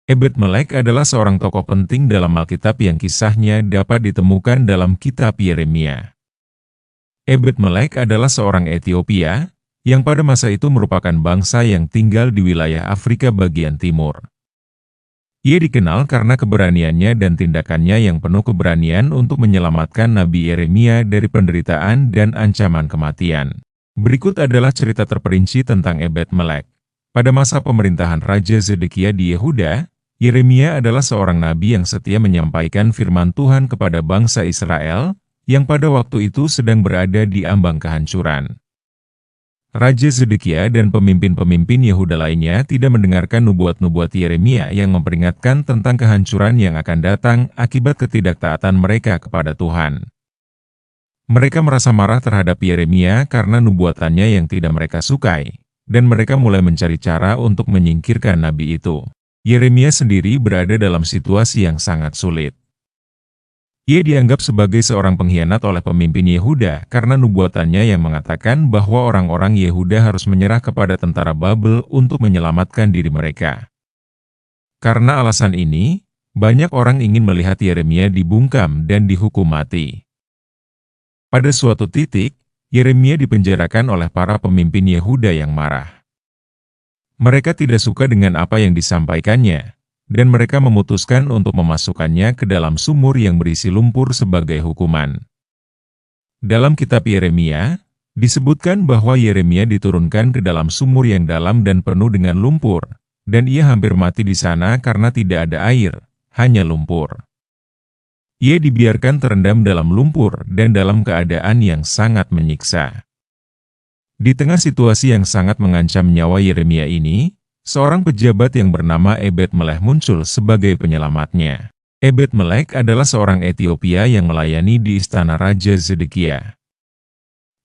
Ebed-Melek adalah seorang tokoh penting dalam Alkitab yang kisahnya dapat ditemukan dalam kitab Yeremia. Ebed-Melek adalah seorang Ethiopia, yang pada masa itu merupakan bangsa yang tinggal di wilayah Afrika bagian timur. Ia dikenal karena keberaniannya dan tindakannya yang penuh keberanian untuk menyelamatkan Nabi Yeremia dari penderitaan dan ancaman kematian. Berikut adalah cerita terperinci tentang Ebed-Melek. Pada masa pemerintahan Raja Zedekia di Yehuda, Yeremia adalah seorang nabi yang setia menyampaikan firman Tuhan kepada bangsa Israel, yang pada waktu itu sedang berada di ambang kehancuran. Raja Zedekia dan pemimpin-pemimpin Yehuda lainnya tidak mendengarkan nubuat-nubuat Yeremia yang memperingatkan tentang kehancuran yang akan datang akibat ketidaktaatan mereka kepada Tuhan. Mereka merasa marah terhadap Yeremia karena nubuatannya yang tidak mereka sukai, dan mereka mulai mencari cara untuk menyingkirkan nabi itu. Yeremia sendiri berada dalam situasi yang sangat sulit. Ia dianggap sebagai seorang pengkhianat oleh pemimpin Yehuda karena nubuatannya yang mengatakan bahwa orang-orang Yehuda harus menyerah kepada tentara Babel untuk menyelamatkan diri mereka. Karena alasan ini, banyak orang ingin melihat Yeremia dibungkam dan dihukum mati. Pada suatu titik, Yeremia dipenjarakan oleh para pemimpin Yehuda yang marah. Mereka tidak suka dengan apa yang disampaikannya, dan mereka memutuskan untuk memasukkannya ke dalam sumur yang berisi lumpur sebagai hukuman. Dalam kitab Yeremia, disebutkan bahwa Yeremia diturunkan ke dalam sumur yang dalam dan penuh dengan lumpur, dan ia hampir mati di sana karena tidak ada air, hanya lumpur. Ia dibiarkan terendam dalam lumpur dan dalam keadaan yang sangat menyiksa. Di tengah situasi yang sangat mengancam nyawa Yeremia ini, seorang pejabat yang bernama Ebed-Melek muncul sebagai penyelamatnya. Ebed-Melek adalah seorang Ethiopia yang melayani di istana Raja Zedekia.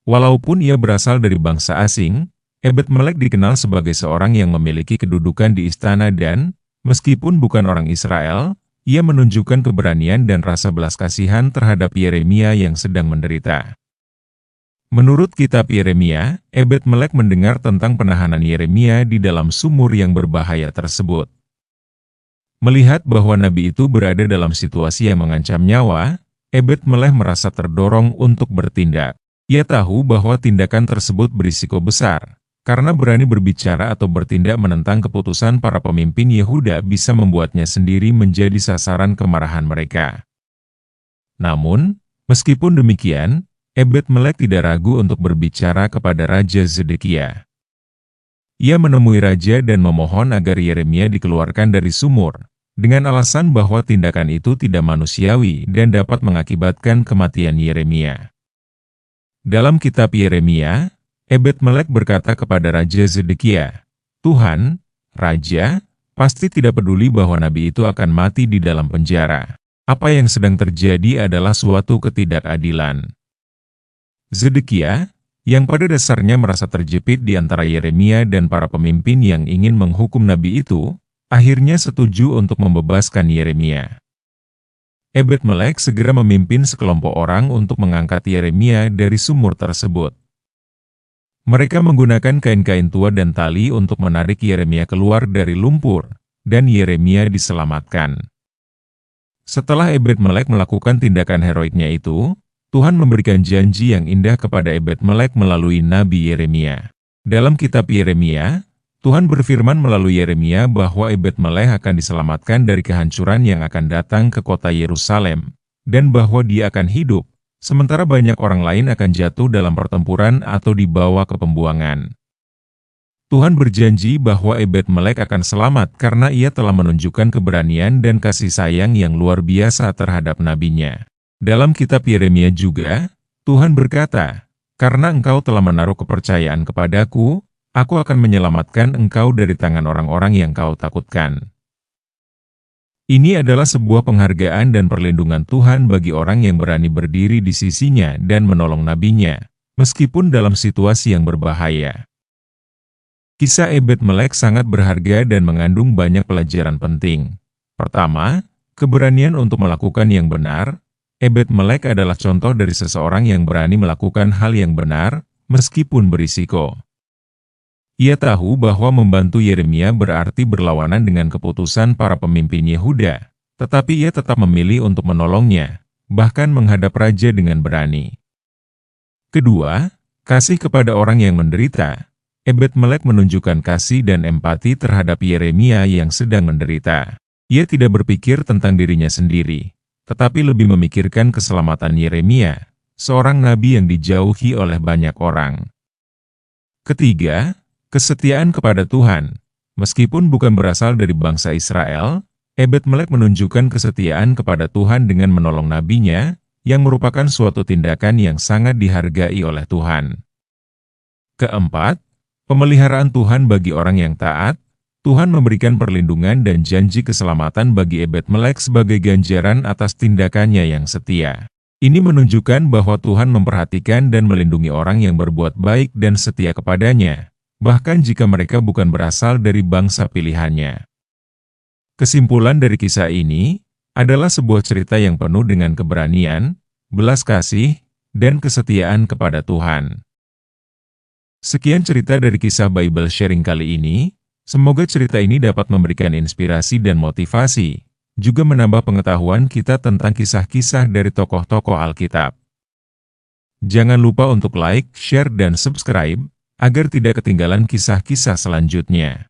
Walaupun ia berasal dari bangsa asing, Ebed-Melek dikenal sebagai seorang yang memiliki kedudukan di istana dan, meskipun bukan orang Israel, ia menunjukkan keberanian dan rasa belas kasihan terhadap Yeremia yang sedang menderita. Menurut kitab Yeremia, Ebed-Melek mendengar tentang penahanan Yeremia di dalam sumur yang berbahaya tersebut. Melihat bahwa nabi itu berada dalam situasi yang mengancam nyawa, Ebed-Melek merasa terdorong untuk bertindak. Ia tahu bahwa tindakan tersebut berisiko besar, karena berani berbicara atau bertindak menentang keputusan para pemimpin Yehuda bisa membuatnya sendiri menjadi sasaran kemarahan mereka. Namun, meskipun demikian, Ebed-Melek tidak ragu untuk berbicara kepada Raja Zedekia. Ia menemui raja dan memohon agar Yeremia dikeluarkan dari sumur, dengan alasan bahwa tindakan itu tidak manusiawi dan dapat mengakibatkan kematian Yeremia. Dalam kitab Yeremia, Ebed-Melek berkata kepada Raja Zedekia, "Tuhan, Raja, pasti tidak peduli bahwa nabi itu akan mati di dalam penjara. Apa yang sedang terjadi adalah suatu ketidakadilan." Zedekia, yang pada dasarnya merasa terjepit di antara Yeremia dan para pemimpin yang ingin menghukum nabi itu, akhirnya setuju untuk membebaskan Yeremia. Ebed-Melek segera memimpin sekelompok orang untuk mengangkat Yeremia dari sumur tersebut. Mereka menggunakan kain-kain tua dan tali untuk menarik Yeremia keluar dari lumpur, dan Yeremia diselamatkan. Setelah Ebed-Melek melakukan tindakan heroiknya itu, Tuhan memberikan janji yang indah kepada Ebed-Melek melalui Nabi Yeremia. Dalam kitab Yeremia, Tuhan berfirman melalui Yeremia bahwa Ebed-Melek akan diselamatkan dari kehancuran yang akan datang ke kota Yerusalem, dan bahwa dia akan hidup, sementara banyak orang lain akan jatuh dalam pertempuran atau dibawa ke pembuangan. Tuhan berjanji bahwa Ebed-Melek akan selamat karena ia telah menunjukkan keberanian dan kasih sayang yang luar biasa terhadap nabinya. Dalam kitab Yeremia juga, Tuhan berkata, "Karena engkau telah menaruh kepercayaan kepadaku, aku akan menyelamatkan engkau dari tangan orang-orang yang kau takutkan." Ini adalah sebuah penghargaan dan perlindungan Tuhan bagi orang yang berani berdiri di sisinya dan menolong nabinya, meskipun dalam situasi yang berbahaya. Kisah Ebed-Melek sangat berharga dan mengandung banyak pelajaran penting. Pertama, keberanian untuk melakukan yang benar. Ebed-Melek adalah contoh dari seseorang yang berani melakukan hal yang benar, meskipun berisiko. Ia tahu bahwa membantu Yeremia berarti berlawanan dengan keputusan para pemimpin Yehuda, tetapi ia tetap memilih untuk menolongnya, bahkan menghadap raja dengan berani. Kedua, kasih kepada orang yang menderita. Ebed-Melek menunjukkan kasih dan empati terhadap Yeremia yang sedang menderita. Ia tidak berpikir tentang dirinya sendiri, tetapi lebih memikirkan keselamatan Yeremia, seorang nabi yang dijauhi oleh banyak orang. Ketiga, kesetiaan kepada Tuhan. Meskipun bukan berasal dari bangsa Israel, Ebed-Melek menunjukkan kesetiaan kepada Tuhan dengan menolong nabinya, yang merupakan suatu tindakan yang sangat dihargai oleh Tuhan. Keempat, pemeliharaan Tuhan bagi orang yang taat. Tuhan memberikan perlindungan dan janji keselamatan bagi Ebed-Melek sebagai ganjaran atas tindakannya yang setia. Ini menunjukkan bahwa Tuhan memperhatikan dan melindungi orang yang berbuat baik dan setia kepadanya, bahkan jika mereka bukan berasal dari bangsa pilihannya. Kesimpulan dari kisah ini adalah sebuah cerita yang penuh dengan keberanian, belas kasih, dan kesetiaan kepada Tuhan. Sekian cerita dari kisah Bible Sharing kali ini. Semoga cerita ini dapat memberikan inspirasi dan motivasi, juga menambah pengetahuan kita tentang kisah-kisah dari tokoh-tokoh Alkitab. Jangan lupa untuk like, share, dan subscribe, agar tidak ketinggalan kisah-kisah selanjutnya.